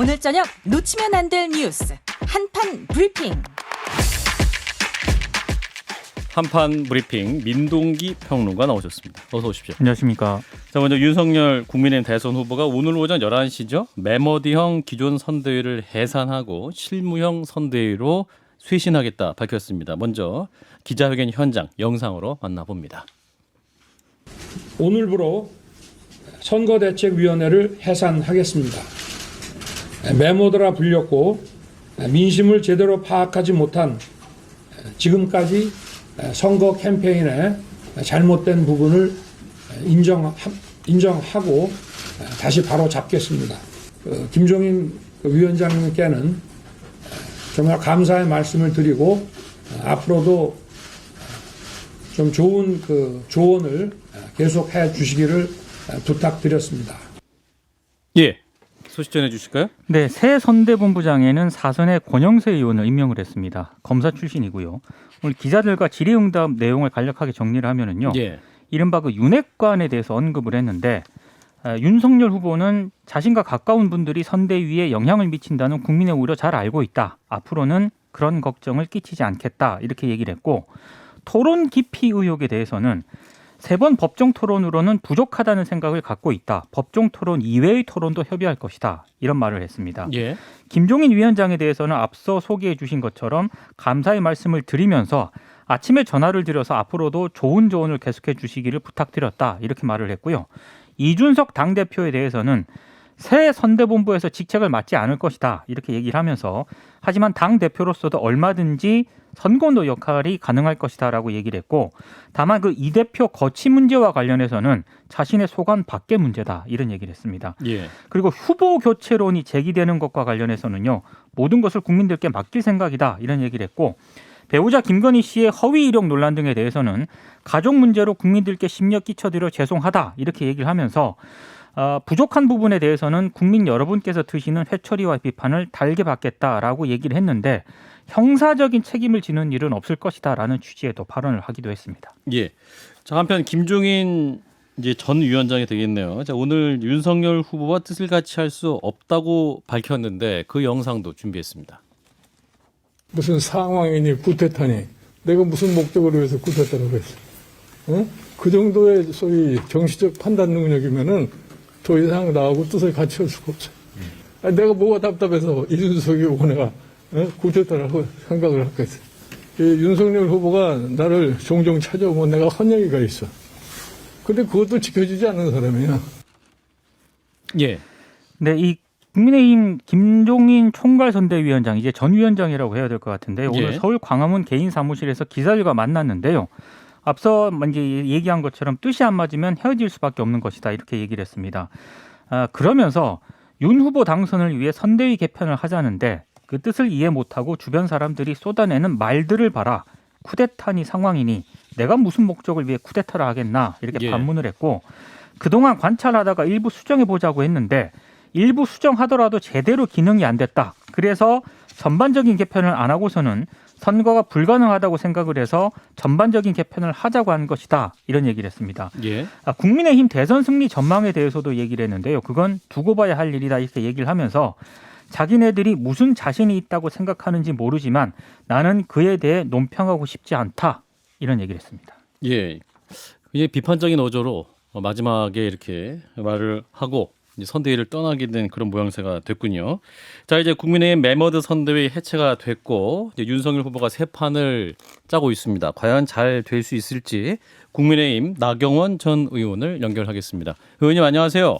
오늘 저녁 놓치면 안 될 뉴스 한판 브리핑. 한판 브리핑 민동기 평론가 나오셨습니다. 어서 오십시오. 안녕하십니까. 자, 먼저 윤석열 국민의힘 대선 후보가 오늘 오전 11시죠. 메모드형 기존 선대위를 해산하고 실무형 선대위로 쇄신하겠다 밝혔습니다. 먼저 기자회견 현장 영상으로 만나봅니다. 오늘부로 선거대책위원회를 해산하겠습니다. 메모드라 불렸고 민심을 제대로 파악하지 못한 지금까지 선거 캠페인의 잘못된 부분을 인정하고 다시 바로 잡겠습니다. 김종인 위원장님께는 정말 감사의 말씀을 드리고 앞으로도 좀 좋은 조언을 계속해 주시기를 부탁드렸습니다. 예, 소식 전해 주실까요? 네, 새 선대본부장에는 사선의 권영세 의원을 임명을 했습니다. 검사 출신이고요. 오늘 기자들과 질의응답 내용을 간략하게 정리를 하면은요. 예. 이른바 그 윤핵관에 대해서 언급을 했는데 윤석열 후보는 자신과 가까운 분들이 선대위에 영향을 미친다는 국민의 우려 잘 알고 있다. 앞으로는 그런 걱정을 끼치지 않겠다. 이렇게 얘기를 했고 토론 기피 의혹에 대해서는 세 번 법정 토론으로는 부족하다는 생각을 갖고 있다. 법정 토론 이외의 토론도 협의할 것이다. 이런 말을 했습니다. 예. 김종인 위원장에 대해서는 앞서 소개해 주신 것처럼 감사의 말씀을 드리면서 아침에 전화를 드려서 앞으로도 좋은 조언을 계속해 주시기를 부탁드렸다. 이렇게 말을 했고요. 이준석 당대표에 대해서는 새 선대본부에서 직책을 맡지 않을 것이다. 이렇게 얘기를 하면서 하지만 당대표로서도 얼마든지 선거운동 역할이 가능할 것이다라고 얘기를 했고 다만 그 이 대표 거취 문제와 관련해서는 자신의 소관 밖의 문제다. 이런 얘기를 했습니다. 예. 그리고 후보 교체론이 제기되는 것과 관련해서는요. 모든 것을 국민들께 맡길 생각이다. 이런 얘기를 했고 배우자 김건희 씨의 허위 이력 논란 등에 대해서는 가족 문제로 국민들께 심려 끼쳐드려 죄송하다. 이렇게 얘기를 하면서 부족한 부분에 대해서는 국민 여러분께서 드시는 회초리와 비판을 달게 받겠다라고 얘기를 했는데 형사적인 책임을 지는 일은 없을 것이다라는 취지에도 발언을 하기도 했습니다. 예. 자, 한편 김종인 이제 전 위원장이 되겠네요. 자, 오늘 윤석열 후보와 뜻을 같이 할 수 없다고 밝혔는데 그 영상도 준비했습니다. 무슨 상황이니 구태타니 내가 무슨 목적으로 해서 구태타라고 했어. 그 정도의 소위 정치적 판단 능력이면은 더 이상 나하고 뜻을 같이 할 수가 없어. 내가 뭐가 답답해서 이준석이 오고 내가 구태타라고 생각을 하겠어. 윤석열 후보가 나를 종종 찾아오면 내가 헌얘기가 있어. 근데 그것도 지켜지지 않는 사람이야. 예. 네, 이 국민의힘 김종인 총괄선대위원장 이제 전 위원장이라고 해야 될 것 같은데 오늘 예. 서울 광화문 개인 사무실에서 기자들과 만났는데요. 앞서 이제 얘기한 것처럼 뜻이 안 맞으면 헤어질 수밖에 없는 것이다 이렇게 얘기를 했습니다. 그러면서 윤 후보 당선을 위해 선대위 개편을 하자는데 그 뜻을 이해 못하고 주변 사람들이 쏟아내는 말들을 봐라. 쿠데타니 상황이니 내가 무슨 목적을 위해 쿠데타를 하겠나 이렇게 예. 반문을 했고 그동안 관찰하다가 일부 수정해보자고 했는데 일부 수정하더라도 제대로 기능이 안 됐다. 그래서 전반적인 개편을 안 하고서는 선거가 불가능하다고 생각을 해서 전반적인 개편을 하자고 한 것이다. 이런 얘기를 했습니다. 예. 국민의힘 대선 승리 전망에 대해서도 얘기를 했는데요. 그건 두고 봐야 할 일이다 이렇게 얘기를 하면서 자기네들이 무슨 자신이 있다고 생각하는지 모르지만 나는 그에 대해 논평하고 싶지 않다. 이런 얘기를 했습니다. 예. 이제 비판적인 어조로 마지막에 이렇게 말을 하고 이제 선대위를 떠나게 된 그런 모양새가 됐군요. 자, 이제 국민의힘 메머드 선대위 해체가 됐고 이제 윤석열 후보가 새 판을 짜고 있습니다. 과연 잘 될 수 있을지 국민의힘 나경원 전 의원을 연결하겠습니다. 의원님 안녕하세요.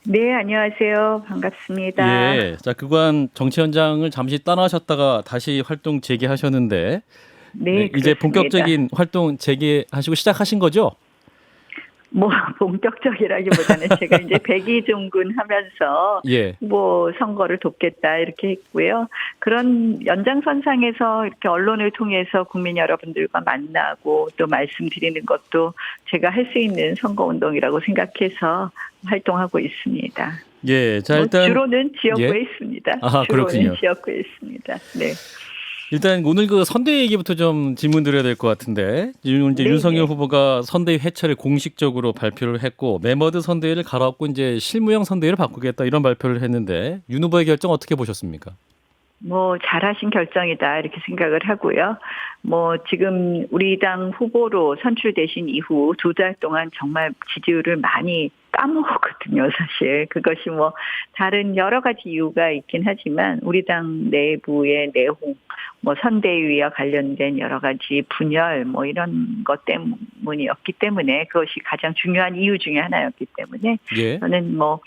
네, 안녕하세요. 반갑습니다. 예. 자, 그간 정치 현장을 잠시 떠나셨다가 다시 활동 재개하셨는데 네, 이제 그렇습니다. 본격적인 활동 재개하시고 시작하신 거죠? 뭐 본격적이라기보다는 제가 이제 백의종군 하면서 예. 뭐 선거를 돕겠다 이렇게 했고요. 그런 연장선상에서 이렇게 언론을 통해서 국민 여러분들과 만나고 또 말씀드리는 것도 제가 할 수 있는 선거운동이라고 생각해서 활동하고 있습니다. 예. 자, 뭐 일단 주로는 지역구에 예? 있습니다. 아, 주로는 그렇군요. 지역구에 있습니다. 네. 일단 오늘 그 선대위 얘기부터 좀 질문 드려야 될 것 같은데 지금 이제 네, 윤석열 네. 후보가 선대위 해체를 공식적으로 발표를 했고 매머드 선대위를 갈아엎고 이제 실무형 선대위를 바꾸겠다 이런 발표를 했는데 윤 후보의 결정 어떻게 보셨습니까? 뭐 잘하신 결정이다 이렇게 생각을 하고요. 뭐 지금 우리 당 후보로 선출되신 이후 2달 동안 정말 지지율을 많이 까먹었거든요, 사실. 그것이 뭐 다른 여러 가지 이유가 있긴 하지만 우리 당 내부의 내홍, 뭐 선대위와 관련된 여러 가지 분열 뭐 이런 것 때문이었기 때문에 그것이 가장 중요한 이유 중에 하나였기 때문에 예. 저는 뭐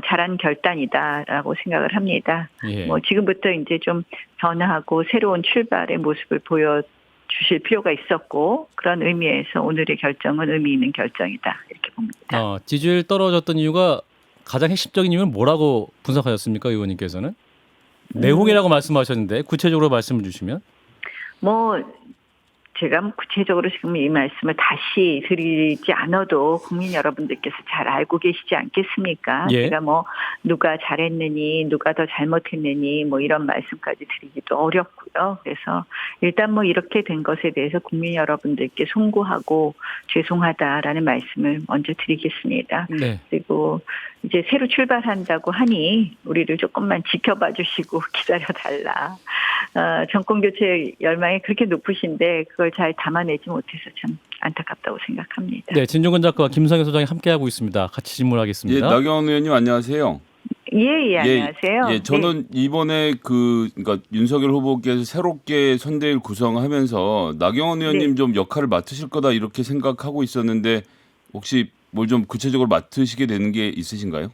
잘한 결단이다라고 생각을 합니다. 예. 뭐 지금부터 이제 좀 변화하고 새로운 출발의 모습을 보여주실 필요가 있었고 그런 의미에서 오늘의 결정은 의미 있는 결정이다 이렇게 봅니다. 지지율 떨어졌던 이유가 가장 핵심적인 이유는 뭐라고 분석하셨습니까, 의원님께서는? 내홍이라고 말씀하셨는데 구체적으로 말씀을 주시면. 뭐 제가 구체적으로 지금 이 말씀을 다시 드리지 않아도 국민 여러분들께서 잘 알고 계시지 않겠습니까? 예. 제가 뭐 누가 잘했느니 누가 더 잘못했느니 뭐 이런 말씀까지 드리기도 어렵고요. 그래서 일단 뭐 이렇게 된 것에 대해서 국민 여러분들께 송구하고 죄송하다라는 말씀을 먼저 드리겠습니다. 네. 그리고 이제 새로 출발한다고 하니 우리를 조금만 지켜봐 주시고 기다려달라. 정권 교체 열망이 그렇게 높으신데 그걸 잘 담아내지 못해서 참 안타깝다고 생각합니다. 네, 진종근 작가와 김성현 소장이 함께하고 있습니다. 같이 예, 질문하겠습니다. 나경원 의원님 안녕하세요. 예, 안녕하세요. 예, 저는 네. 이번에 그러니까 윤석열 후보께서 새롭게 선대위를 구성하면서 나경원 의원님 네. 좀 역할을 맡으실 거다 이렇게 생각하고 있었는데 혹시 뭘 좀 구체적으로 맡으시게 되는 게 있으신가요?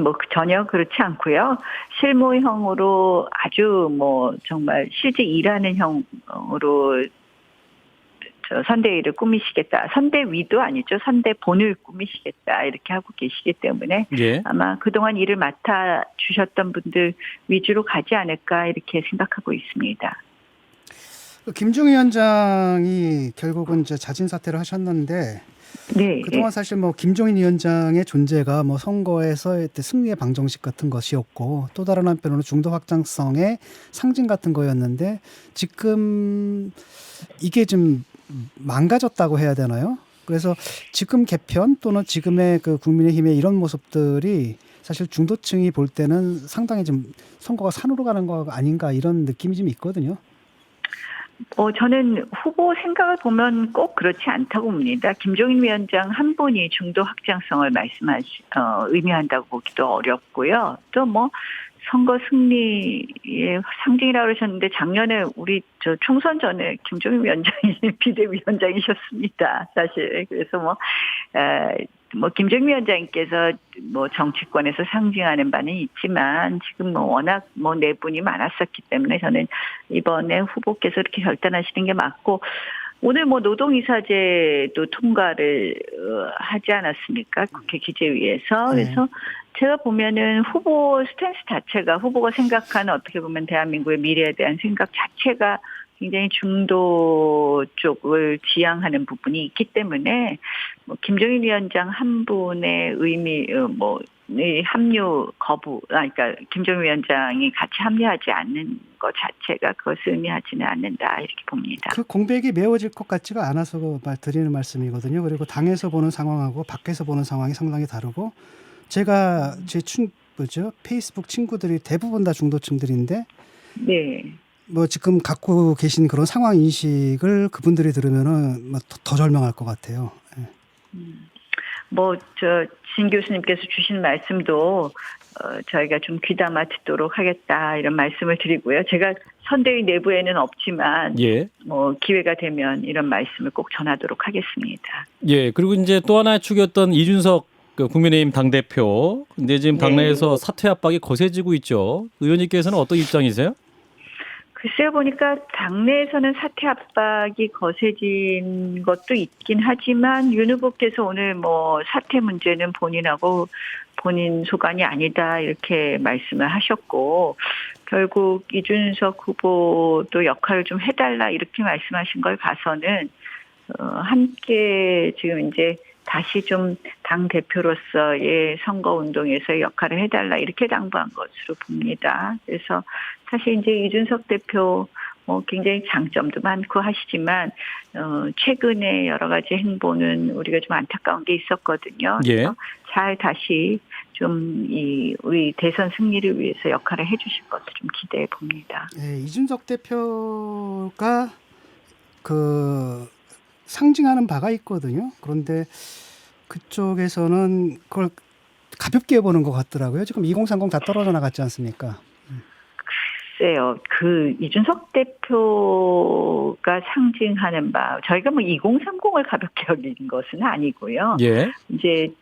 뭐 전혀 그렇지 않고요. 실무형으로 아주 뭐 정말 실제 일하는 형으로 선대위를 꾸미시겠다. 선대위도 아니죠. 선대본을 꾸미시겠다. 이렇게 하고 계시기 때문에 예. 아마 그동안 일을 맡아주셨던 분들 위주로 가지 않을까 이렇게 생각하고 있습니다. 김종인 위원장이 결국은 이제 자진 사퇴를 하셨는데 네. 그동안 사실 뭐 김종인 위원장의 존재가 뭐 선거에서의 승리의 방정식 같은 것이었고 또 다른 한편으로는 중도 확장성의 상징 같은 거였는데 지금 이게 좀 망가졌다고 해야 되나요? 그래서 지금 개편 또는 지금의 그 국민의힘의 이런 모습들이 사실 중도층이 볼 때는 상당히 좀 선거가 산으로 가는 거 아닌가 이런 느낌이 좀 있거든요. 저는 후보 생각을 보면 꼭 그렇지 않다고 봅니다. 김종인 위원장 한 분이 중도 확장성을 의미한다고 보기도 어렵고요. 또 뭐 선거 승리의 상징이라고 그러셨는데 작년에 우리 총선 전에 김종인 위원장이 비대위원장이셨습니다. 사실 그래서 뭐 김종인 위원장님께서 뭐 정치권에서 상징하는 바는 있지만 지금 뭐 워낙 뭐 내분이 많았었기 때문에 저는 이번에 후보께서 이렇게 결단하시는 게 맞고 오늘 뭐 노동이사제도 통과를 하지 않았습니까? 국회 기재위에서. 그래서 제가 보면은 후보 스탠스 자체가 후보가 생각하는 어떻게 보면 대한민국의 미래에 대한 생각 자체가 굉장히 중도 쪽을 지향하는 부분이 있기 때문에 뭐 김종인 위원장 한 분의 의미 이 합류 거부, 그러니까 김종인 위원장이 같이 합류하지 않는 것 자체가 그것을 의미하지는 않는다 이렇게 봅니다. 그 공백이 메워질 것 같지가 않아서 드리는 말씀이거든요. 그리고 당에서 보는 상황하고 밖에서 보는 상황이 상당히 다르고 제가 제 페이스북 친구들이 대부분 다 중도층들인데 네. 뭐 지금 갖고 계신 그런 상황 인식을 그분들이 들으면은 더 절망할 것 같아요. 진 교수님께서 주신 말씀도 저희가 좀 귀담아 듣도록 하겠다 이런 말씀을 드리고요. 제가 선대위 내부에는 없지만 예. 뭐 기회가 되면 이런 말씀을 꼭 전하도록 하겠습니다. 예. 그리고 이제 또 하나의 축이었던 이준석 국민의힘 당대표. 근데 지금 당내에서 사퇴 압박이 거세지고 있죠. 의원님께서는 어떤 입장이세요? 글쎄요, 보니까 당내에서는 사퇴 압박이 거세진 것도 있긴 하지만 윤 후보께서 오늘 뭐 사퇴 문제는 본인 소관이 아니다 이렇게 말씀을 하셨고 결국 이준석 후보도 역할을 좀 해달라 이렇게 말씀하신 걸 봐서는 함께 지금 이제 다시 좀 당 대표로서의 선거 운동에서의 역할을 해달라 이렇게 당부한 것으로 봅니다. 그래서 사실 이제 이준석 대표 뭐 굉장히 장점도 많고 하시지만 최근에 여러 가지 행보는 우리가 좀 안타까운 게 있었거든요. 예. 그래서 잘 다시 좀 우리 대선 승리를 위해서 역할을 해주실 것을 좀 기대해 봅니다. 예, 이준석 대표가 그 상징하는 바가 있거든요. 그런데 그쪽에서는 그걸 가볍게 보는 것 같더라고요. 지금 2030 다 떨어져 나갔지 않습니까? 글쎄요. 그 이준석 대표가 상징하는 바, 저희가 뭐 2030을 가볍게 여긴 것은 아니고요. 예. 이제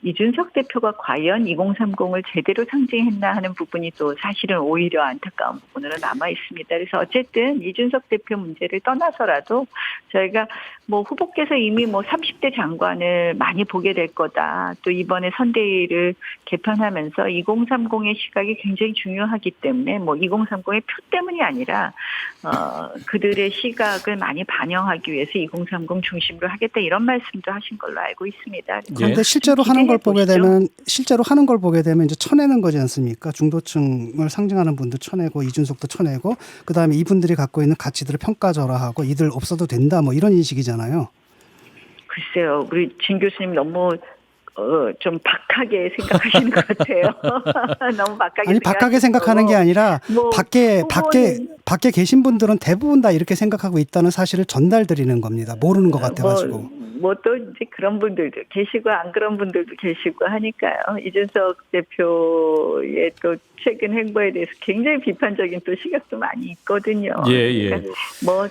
이준석 대표가 과연 2030을 제대로 상징했나 하는 부분이 또 사실은 오히려 안타까운 부분으로 남아 있습니다. 그래서 어쨌든 이준석 대표 문제를 떠나서라도 저희가 뭐 후보께서 이미 뭐 30대 장관을 많이 보게 될 거다. 또 이번에 선대위를 개편하면서 2030의 시각이 굉장히 중요하기 때문에 뭐 2030의 표 때문이 아니라 그들의 시각을 많이 반영하기 위해서 2030 중심으로 하겠다 이런 말씀도 하신 걸로 알고 있습니다. 그런데 실제로 하는 걸 보게 되면 이제 쳐내는 거지 않습니까? 중도층을 상징하는 분도 쳐내고 이준석도 쳐내고 그다음에 이분들이 갖고 있는 가치들을 평가절하하고 이들 없어도 된다 뭐 이런 인식이잖아요. 글쎄요. 우리 진 교수님 너무 좀 박하게 생각하시는 것 같아요. 너무 박하게. 아니 박하게 생각하는 게 아니라 뭐 밖에 계신 분들은 대부분 다 이렇게 생각하고 있다는 사실을 전달드리는 겁니다. 모르는 것 같아가지고. 뭐 또 이제 그런 분들도 계시고 안 그런 분들도 계시고 하니까요. 이준석 대표의 또 최근 행보에 대해서 굉장히 비판적인 또 시각도 많이 있거든요. 예. 그러니까 뭐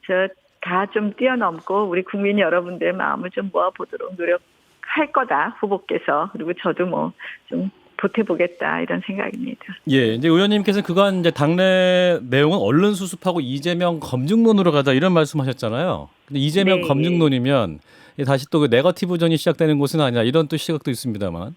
저 다 좀 뛰어넘고 우리 국민 여러분들의 마음을 좀 모아보도록 노력할 거다 후보께서. 그리고 저도 뭐 좀 보태보겠다 이런 생각입니다. 예, 이제 의원님께서 그간 이제 당내 내용은 언론 수습하고 이재명 검증론으로 가자 이런 말씀하셨잖아요. 근데 이재명 네. 검증론이면 다시 또 그 네거티브전이 시작되는 것은 아니냐 이런 또 시각도 있습니다만.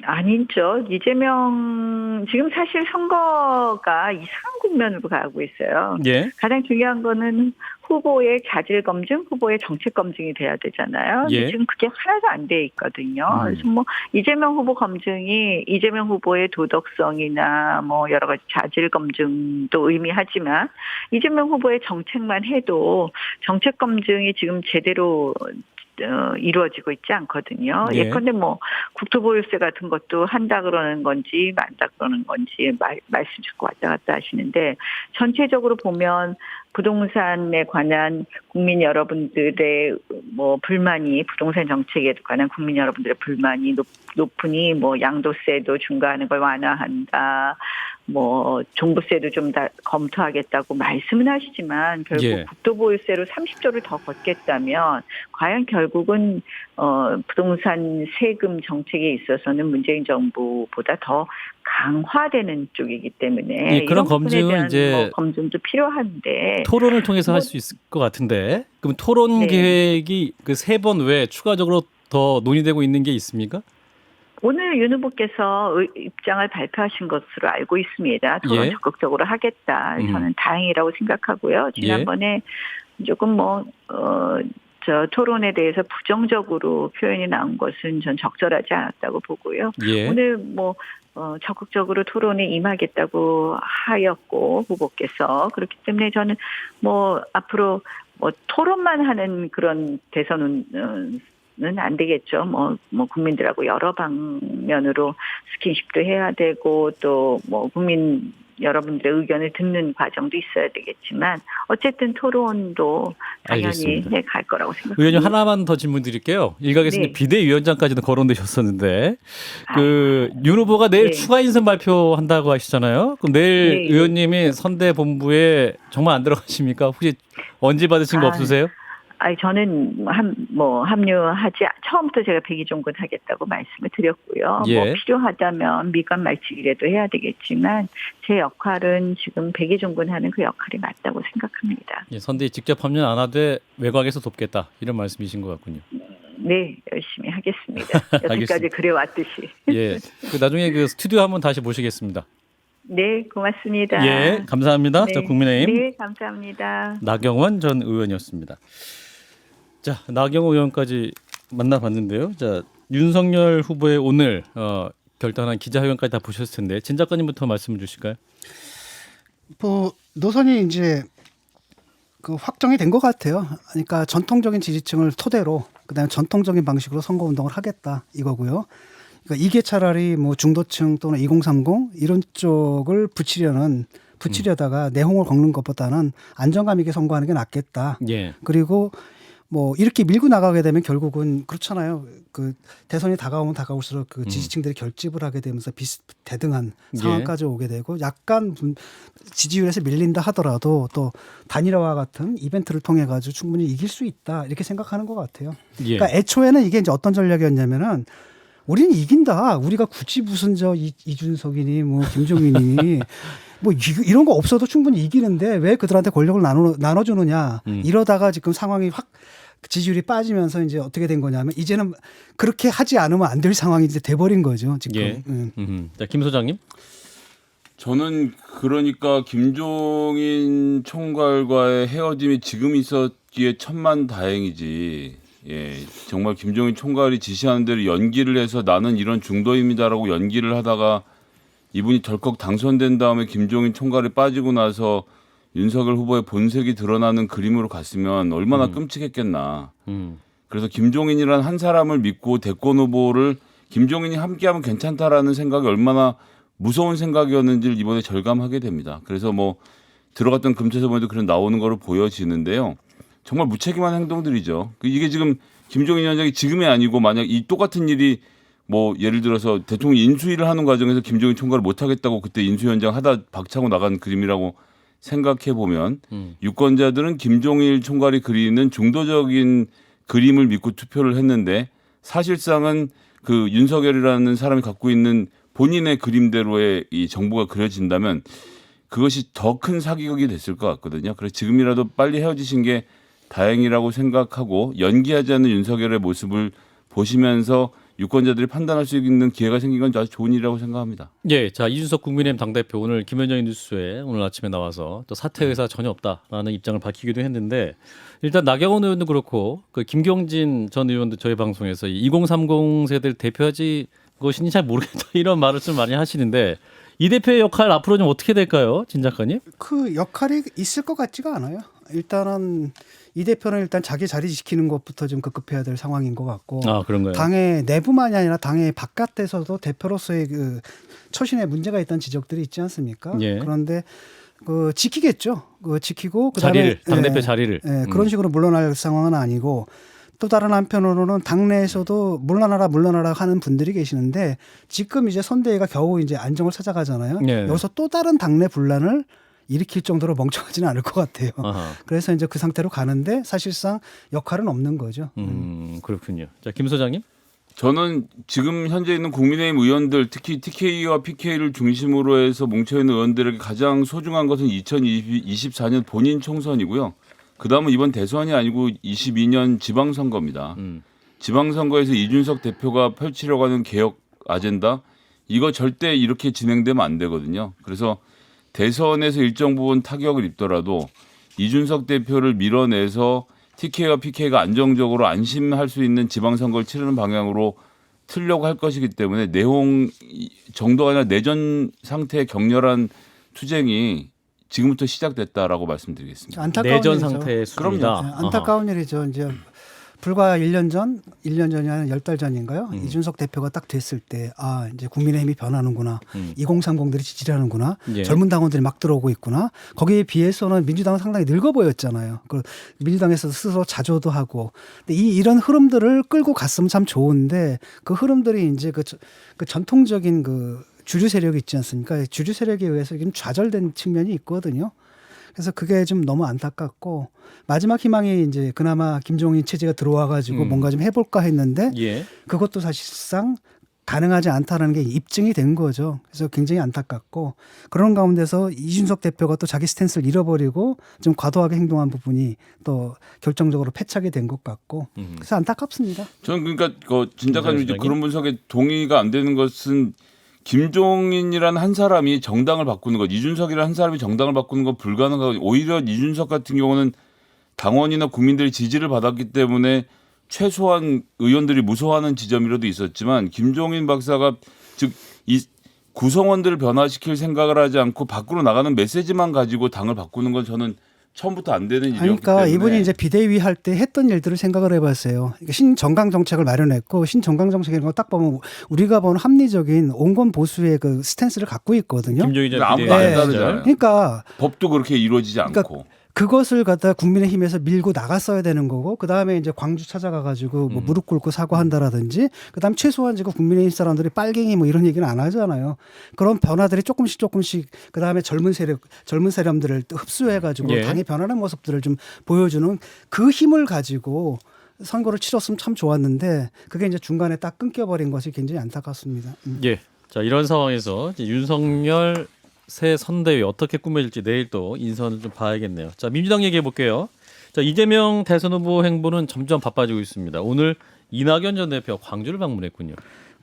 아니죠. 이재명 지금 사실 선거가 이상한 국면으로 가고 있어요. 예. 가장 중요한 거는 후보의 자질 검증, 후보의 정책 검증이 돼야 되잖아요. 예. 지금 그게 하나도 안 돼 있거든요. 그래서 뭐 이재명 후보 검증이 이재명 후보의 도덕성이나 뭐 여러 가지 자질 검증도 의미하지만 이재명 후보의 정책만 해도 정책 검증이 지금 제대로 이루어지고 있지 않거든요. 예. 예컨대 뭐 국토보유세 같은 것도 한다 그러는 건지 만다 그러는 건지 말씀 자꾸 왔다 갔다 하시는데 전체적으로 보면 부동산에 관한 국민 여러분들의 뭐 불만이 부동산 정책에 관한 국민 여러분들의 불만이 높으니 뭐 양도세도 중과하는 걸 완화한다. 뭐 종부세도 좀 다 검토하겠다고 말씀은 하시지만 결국 예. 국토보유세로 30조를 더 걷겠다면 과연 결국은 부동산 세금 정책에 있어서는 문재인 정부보다 더 강화되는 쪽이기 때문에 예, 그런 이런 부분에 검증은 대한 이제 뭐 검증도 필요한데 토론을 통해서 할 수 있을 것 같은데 그럼 토론 네. 계획이 그 3번 외에 추가적으로 더 논의되고 있는 게 있습니까? 오늘 윤 후보께서 입장을 발표하신 것으로 알고 있습니다. 토론 예. 적극적으로 하겠다. 저는 다행이라고 생각하고요. 지난번에 조금 저 토론에 대해서 부정적으로 표현이 나온 것은 전 적절하지 않았다고 보고요. 예. 오늘 뭐 적극적으로 토론에 임하겠다고 하였고 후보께서 그렇기 때문에 저는 뭐 앞으로 뭐 토론만 하는 그런 대선은 안 되겠죠. 뭐 국민들하고 여러 방면으로 스킨십도 해야 되고 또 뭐 국민 여러분들의 의견을 듣는 과정도 있어야 되겠지만 어쨌든 토론도 당연히 갈 거라고 생각합니다. 의원님 하나만 더 질문 드릴게요. 일각에서 네. 비대위원장까지도 거론되셨었는데 윤 후보가 내일 네. 추가 인선 발표한다고 하시잖아요. 그럼 내일 네. 의원님이 선대 본부에 정말 안 들어가십니까? 혹시 언지 받으신 거 없으세요? 아니 저는 합류하지 처음부터 제가 백의종군 하겠다고 말씀을 드렸고요. 예. 뭐 필요하다면 미관 말치기라도 해야 되겠지만 제 역할은 지금 백의종군하는 그 역할이 맞다고 생각합니다. 예, 선대에 직접 합류 안 하되 외곽에서 돕겠다 이런 말씀이신 것 같군요. 네, 열심히 하겠습니다. 여태까지 그래왔듯이. 예, 나중에 그 스튜디오 한번 다시 모시겠습니다. 네, 고맙습니다. 예, 감사합니다. 네. 저 국민의힘 네, 감사합니다. 나경원 전 의원이었습니다. 자, 나경원 의원까지 만나봤는데요. 자, 윤석열 후보의 오늘 결단한 기자회견까지 다 보셨을 텐데 진 작가님부터 말씀을 주실까요? 뭐 노선이 이제 그 확정이 된 것 같아요. 그러니까 전통적인 지지층을 토대로 그다음에 전통적인 방식으로 선거 운동을 하겠다 이거고요. 그러니까 이게 차라리 뭐 중도층 또는 2030 이런 쪽을 붙이려다가 내홍을 걷는 것보다는 안정감 있게 선거하는 게 낫겠다. 예. 그리고 뭐 이렇게 밀고 나가게 되면 결국은 그렇잖아요. 그 대선이 다가오면 다가올수록 그 지지층들이 결집을 하게 되면서 비슷대등한 상황까지 오게 되고 약간 지지율에서 밀린다 하더라도 또 단일화와 같은 이벤트를 통해 가지고 충분히 이길 수 있다 이렇게 생각하는 것 같아요. 예. 그러니까 애초에는 이게 이제 어떤 전략이었냐면은 우리는 이긴다. 우리가 굳이 무슨 이준석이니 뭐 김종인이니 뭐 이런 거 없어도 충분히 이기는데 왜 그들한테 권력을 나눠주느냐. 이러다가 지금 상황이 확 지지율이 빠지면서 이제 어떻게 된 거냐면 이제는 그렇게 하지 않으면 안 될 상황이 이제 돼버린 거죠. 지금. 예. 자, 김 소장님. 저는 그러니까 김종인 총괄과의 헤어짐이 지금 있었기에 천만 다행이지. 예, 정말 김종인 총괄이 지시하는 대로 연기를 해서 나는 이런 중도입니다라고 연기를 하다가 이분이 덜컥 당선된 다음에 김종인 총괄이 빠지고 나서 윤석열 후보의 본색이 드러나는 그림으로 갔으면 얼마나 끔찍했겠나. 그래서 김종인이란 한 사람을 믿고 대권 후보를 김종인이 함께하면 괜찮다라는 생각이 얼마나 무서운 생각이었는지를 이번에 절감하게 됩니다. 그래서 뭐 들어갔던 금태섭에도 그런 나오는 거로 보여지는데요. 정말 무책임한 행동들이죠. 이게 지금 김종인 위원장이 지금이 아니고 만약 이 똑같은 일이 뭐 예를 들어서 대통령 인수위를 하는 과정에서 김종인 총괄을 못하겠다고 그때 인수위원장 하다 박차고 나간 그림이라고 생각해 보면 유권자들은 김종인 총괄이 그리는 중도적인 그림을 믿고 투표를 했는데 사실상은 그 윤석열이라는 사람이 갖고 있는 본인의 그림대로의 이 정부가 그려진다면 그것이 더 큰 사기극이 됐을 것 같거든요. 그래서 지금이라도 빨리 헤어지신 게 다행이라고 생각하고 연기하지 않는 윤석열의 모습을 보시면서 유권자들이 판단할 수 있는 기회가 생긴 건 아주 좋은 일이라고 생각합니다. 예, 자 이준석 국민의힘 당대표 오늘 김현정의 뉴스에 오늘 아침에 나와서 또 사퇴 의사 전혀 없다라는 입장을 밝히기도 했는데 일단 나경원 의원도 그렇고 그 김경진 전 의원도 저희 방송에서 2030 세대를 대표하지 것인지 잘 모르겠다 이런 말을 좀 많이 하시는데 이 대표의 역할 앞으로 좀 어떻게 될까요, 진 작가님? 그 역할이 있을 것 같지가 않아요. 일단은 이 대표는 일단 자기 자리 지키는 것부터 좀 급급해야 될 상황인 것 같고 아 그런가요? 당의 내부만이 아니라 당의 바깥에서도 대표로서의 그 처신에 문제가 있다는 지적들이 있지 않습니까? 예. 그런데 그 지키겠죠. 그 지키고 그다음에 자리를 당대표 자리를 그런 식으로 물러날 상황은 아니고 또 다른 한편으로는 당내에서도 물러나라 하는 분들이 계시는데 지금 이제 선대위가 겨우 이제 안정을 찾아가잖아요. 네. 여기서 또 다른 당내 분란을 일으킬 정도로 멍청하지는 않을 것 같아요. 아하. 그래서 이제 그 상태로 가는데 사실상 역할은 없는 거죠. 그렇군요. 자, 김 소장님. 저는 지금 현재 있는 국민의힘 의원들 특히 TK와 PK를 중심으로 해서 뭉쳐있는 의원들에게 가장 소중한 것은 2024년 본인 총선이고요. 그다음은 이번 대선이 아니고 22년 지방선거입니다. 지방선거에서 이준석 대표가 펼치려고 하는 개혁 아젠다 이거 절대 이렇게 진행되면 안 되거든요. 그래서 대선에서 일정 부분 타격을 입더라도 이준석 대표를 밀어내서 TK와 PK가 안정적으로 안심할 수 있는 지방선거를 치르는 방향으로 틀려고 할 것이기 때문에 내홍 정도가 아니라 내전 상태의 격렬한 투쟁이 지금부터 시작됐다라고 말씀드리겠습니다. 안타까운 내전 일이죠. 상태의 수준이다. 네, 안타까운 일이죠. 이제 불과 1년 전이 아니라 10달 전인가요? 이준석 대표가 딱 됐을 때, 아, 이제 국민의힘이 변하는구나. 2030들이 지지를 하는구나. 예. 젊은 당원들이 막 들어오고 있구나. 거기에 비해서는 민주당은 상당히 늙어 보였잖아요. 그 민주당에서 스스로 자조도 하고. 근데 이런 흐름들을 끌고 갔으면 참 좋은데 그 흐름들이 이제 그 전통적인 그 주류 세력이 있지 않습니까? 주류 세력에 의해서 지금 좌절된 측면이 있거든요. 그래서 그게 좀 너무 안타깝고 마지막 희망이 이제 그나마 김종인 체제가 들어와가지고 뭔가 좀 해볼까 했는데 예. 그것도 사실상 가능하지 않다는 게 입증이 된 거죠. 그래서 굉장히 안타깝고 그런 가운데서 이준석 대표가 또 자기 스탠스를 잃어버리고 좀 과도하게 행동한 부분이 또 결정적으로 패착이 된 것 같고 그래서 안타깝습니다. 저는 그러니까 진 작가님 이제 그런 분석에 동의가 안 되는 것은 김종인이라는 한 사람이 정당을 바꾸는 것, 이준석이라는 한 사람이 정당을 바꾸는 건 불가능하고 오히려 이준석 같은 경우는 당원이나 국민들의 지지를 받았기 때문에 최소한 의원들이 무서워하는 지점이라도 있었지만 김종인 박사가 즉 이 구성원들을 변화시킬 생각을 하지 않고 밖으로 나가는 메시지만 가지고 당을 바꾸는 건 저는 처음부터 안 되는 일이었기 그러니까 때문에 이분이 이제 비대위 할 때 했던 일들을 생각을 해봤어요. 그러니까 신정강 정책을 마련했고 신정강 정책이라는 거 딱 보면 우리가 보는 합리적인 온건 보수의 그 스탠스를 갖고 있거든요. 김종인 전 아무도 안 네. 따르잖아요. 그러니까 법도 그렇게 이루어지지 그러니까 않고. 그것을 갖다 국민의힘에서 밀고 나갔어야 되는 거고 그 다음에 이제 광주 찾아가가지고 뭐 무릎 꿇고 사과한다라든지 그 다음 최소한 지금 국민의힘 사람들이 빨갱이 뭐 이런 얘기는 안 하잖아요. 그런 변화들이 조금씩 그 다음에 젊은 세력들을 또 흡수해가지고 예. 당이 변하는 모습들을 좀 보여주는 그 힘을 가지고 선거를 치렀으면 참 좋았는데 그게 이제 중간에 딱 끊겨버린 것이 굉장히 안타깝습니다. 예. 자, 이런 상황에서 이제 윤석열 새 선대위 어떻게 꾸며질지 내일 또 인선을 좀 봐야겠네요. 자, 민주당 얘기해 볼게요. 자, 이재명 대선 후보 행보는 점점 바빠지고 있습니다. 오늘 이낙연 전 대표 광주를 방문했군요.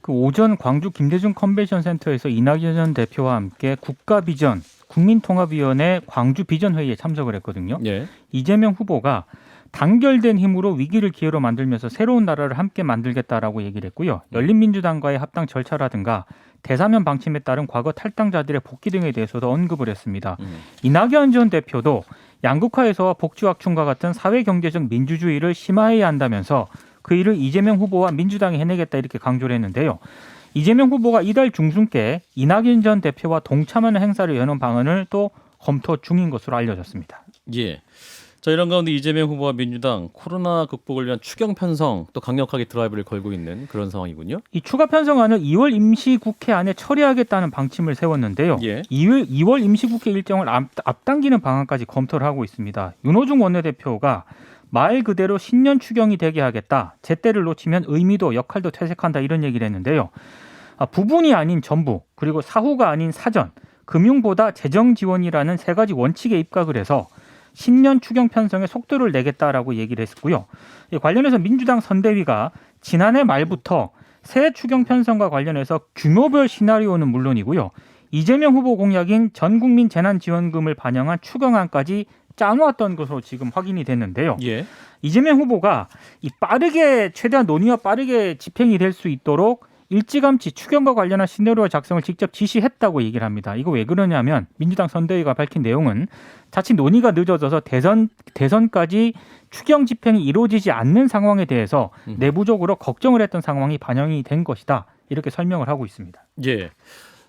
그 오전 광주 김대중 컨벤션 센터에서 이낙연 전 대표와 함께 국가비전 국민통합위원회 광주 비전 회의에 참석을 했거든요. 예. 이재명 후보가 단결된 힘으로 위기를 기회로 만들면서 새로운 나라를 함께 만들겠다라고 얘기를 했고요. 열린민주당과의 합당 절차라든가 대사면 방침에 따른 과거 탈당자들의 복귀 등에 대해서도 언급을 했습니다. 이낙연 전 대표도 양극화에서와 복지확충과 같은 사회경제적 민주주의를 심화해야 한다면서 그 일을 이재명 후보와 민주당이 해내겠다 이렇게 강조를 했는데요. 이재명 후보가 이달 중순께 이낙연 전 대표와 동참하는 행사를 여는 방안을 또 검토 중인 것으로 알려졌습니다. 예. 자, 이런 가운데 이재명 후보와 민주당 코로나 극복을 위한 추경 편성 또 강력하게 드라이브를 걸고 있는 그런 상황이군요. 이 추가 편성안을 2월 임시국회 안에 처리하겠다는 방침을 세웠는데요. 예. 2월 임시국회 일정을 앞당기는 방안까지 검토를 하고 있습니다. 윤호중 원내대표가 말 그대로 신년 추경이 되게 하겠다. 제때를 놓치면 의미도 역할도 퇴색한다 이런 얘기를 했는데요. 부분이 아닌 전부 그리고 사후가 아닌 사전, 금융보다 재정 지원이라는 세 가지 원칙에 입각을 해서 신년 추경 편성에 속도를 내겠다라고 얘기를 했고요. 관련해서 민주당 선대위가 지난해 말부터 새 추경 편성과 관련해서 규모별 시나리오는 물론이고요. 이재명 후보 공약인 전국민 재난지원금을 반영한 추경안까지 짜놓았던 것으로 지금 확인이 됐는데요. 예. 이재명 후보가 이 빠르게 최대한 논의가 빠르게 집행이 될 수 있도록 일찌감치 추경과 관련한 시나리오 작성을 직접 지시했다고 얘기를 합니다. 이거 왜 그러냐면 민주당 선대위가 밝힌 내용은 자칫 논의가 늦어져서 대선까지 추경 집행이 이루어지지 않는 상황에 대해서 내부적으로 걱정을 했던 상황이 반영이 된 것이다. 이렇게 설명을 하고 있습니다. 예.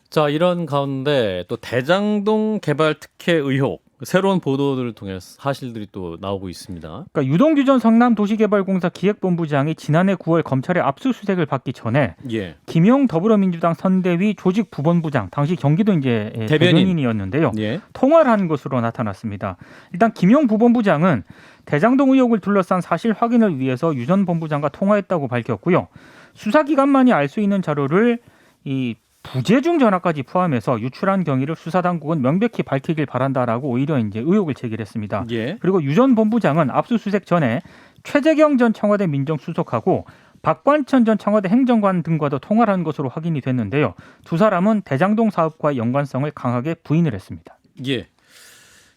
자, 이런 가운데 또 대장동 개발 특혜 의혹 새로운 보도들을 통해 사실들이 또 나오고 있습니다. 그러니까 유동규 전 성남도시개발공사 기획본부장이 지난해 9월 검찰의 압수수색을 받기 전에 예. 김용 더불어민주당 선대위 조직부본부장 당시 경기도 이제 대변인이었는데요. 예. 통화를 한 것으로 나타났습니다. 일단 김용 부본부장은 대장동 의혹을 둘러싼 사실 확인을 위해서 유 전 본부장과 통화했다고 밝혔고요. 수사기관만이 알 수 있는 자료를 이 부재중 전화까지 포함해서 유출한 경위를 수사당국은 명백히 밝히길 바란다라고 오히려 이제 의혹을 제기했습니다. 예. 그리고 유 전 본부장은 압수수색 전에 최재경 전 청와대 민정수석하고 박관천 전 청와대 행정관 등과도 통화를 한 것으로 확인이 됐는데요. 두 사람은 대장동 사업과의 연관성을 강하게 부인을 했습니다. 예.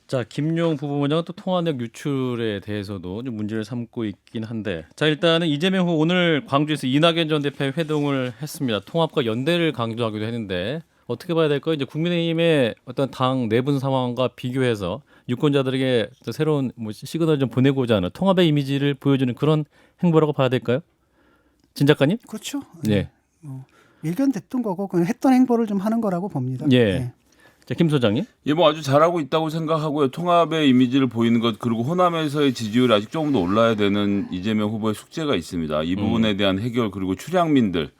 자, 김용 부부장은 또 통화 내역 유출에 대해서도 좀 문제를 삼고 있긴 한데, 자, 일단은 이재명 후보 오늘 광주에서 이낙연 전 대표의 회동을 했습니다. 통합과 연대를 강조하기도 했는데 어떻게 봐야 될까요? 이제 국민의힘의 어떤 당 내분 상황과 비교해서 유권자들에게 또 새로운 시그널을 좀 보내고자 하는 통합의 이미지를 보여주는 그런 행보라고 봐야 될까요? 진 작가님? 그렇죠. 네. 일견됐던 거고 그냥 했던 행보를 좀 하는 거라고 봅니다. 예. 네. 자, 김 소장님. 예, 뭐 아주 잘하고 있다고 생각하고요. 통합의 이미지를 보이는 것 그리고 호남에서의 지지율이 아직 조금 더 올라야 되는 이재명 후보의 숙제가 있습니다. 이 부분에 대한 해결 그리고 출향민들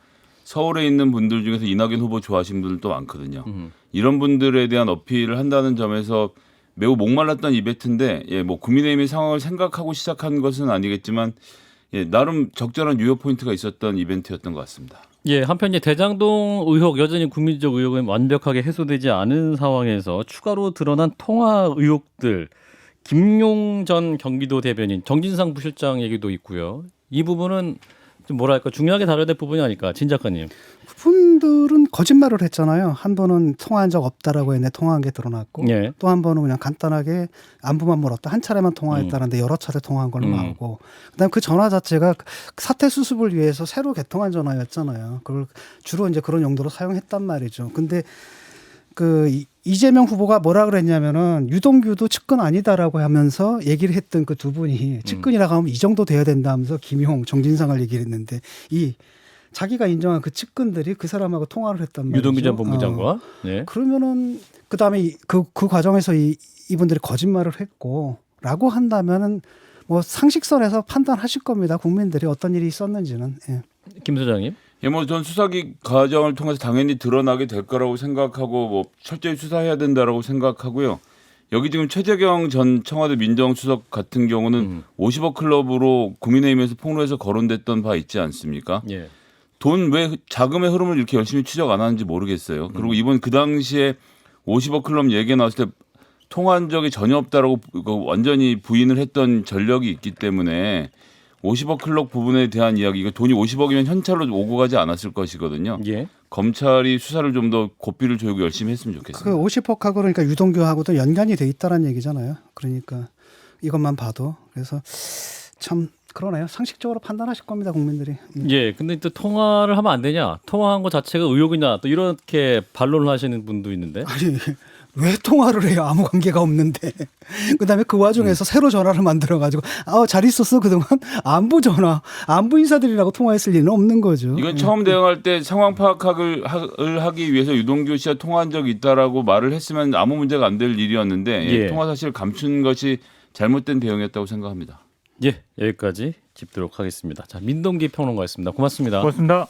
서울에 있는 분들 중에서 이낙연 후보 좋아하시는 분들도 많거든요. 이런 분들에 대한 어필을 한다는 점에서 매우 목말랐던 이벤트인데 예, 뭐 국민의힘의 상황을 생각하고 시작한 것은 아니겠지만 예, 나름 적절한 유효 포인트가 있었던 이벤트였던 것 같습니다. 예, 한편 이제 대장동 의혹 여전히 국민적 의혹은 완벽하게 해소되지 않은 상황에서 추가로 드러난 통화 의혹들 김용 전 경기도 대변인 정진상 부실장 얘기도 있고요. 이 부분은 좀 뭐랄까 중요하게 다뤄야 될 부분이 아닐까, 진 작가님. 그분들은 거짓말을 했잖아요. 한 번은 통화한 적 없다라고 했는데 통화한 게 드러났고 예. 또 한 번은 그냥 간단하게 안부만 물었다. 한 차례만 통화했다는데 여러 차례 통화한 걸로 나오고 그다음 그 전화 자체가 사태 수습을 위해서 새로 개통한 전화였잖아요. 그걸 주로 이제 그런 용도로 사용했단 말이죠. 근데 이재명 후보가 뭐라 그랬냐면은 유동규도 측근 아니다라고 하면서 얘기를 했던 그 두 분이 측근이라고 하면 이 정도 돼야 된다 하면서 김용, 정진상을 얘기를 했는데 이 자기가 인정한 그 측근들이 그 사람하고 통화를 했단 말이죠. 유동규 전 본부장과. 네. 그러면은 그다음에 그 과정에서 이분들이 거짓말을 했고라고 한다면은 뭐 상식선에서 판단하실 겁니다. 국민들이 어떤 일이 있었는지는. 예. 김 소장님. 예, 뭐 전 수사기 과정을 통해서 당연히 드러나게 될 거라고 생각하고 뭐 철저히 수사해야 된다라고 생각하고요. 여기 지금 최재경 전 청와대 민정수석 같은 경우는 50억 클럽으로 국민의힘에서 폭로해서 거론됐던 바 있지 않습니까? 예. 돈 왜 자금의 흐름을 이렇게 열심히 추적 안 하는지 모르겠어요. 그리고 이번 그 당시에 50억 클럽 얘기가 나왔을 때 통화한 적이 전혀 없다라고 완전히 부인을 했던 전력이 있기 때문에 50억 클럽 부분에 대한 이야기, 이거 돈이 50억이면 현찰로 오고 가지 않았을 것이거든요. 예. 검찰이 수사를 좀 더 고삐를 조이고 열심히 했으면 좋겠습니다. 그 50억하고 그러니까 유동규하고도 연관이 돼 있다라는 얘기잖아요. 그러니까 이것만 봐도 그래서 참 그러네요. 상식적으로 판단하실 겁니다, 국민들이. 예, 근데 또 통화를 하면 안 되냐? 통화한 것 자체가 의혹이냐? 또 이렇게 반론을 하시는 분도 있는데. 아니 왜 통화를 해요? 아무 관계가 없는데. 그다음에 그 와중에서 새로 전화를 만들어가지고 잘 있었어 그동안 안부 전화, 안부 인사들이라고 통화했을 리는 없는 거죠. 이건 처음 대응할 때 상황 파악을 하기 위해서 유동규 씨와 통화한 적이 있다라고 말을 했으면 아무 문제가 안 될 일이었는데 예. 통화 사실을 감춘 것이 잘못된 대응이었다고 생각합니다. 예, 여기까지 짚도록 하겠습니다. 자, 민동기 평론가였습니다. 고맙습니다. 고맙습니다.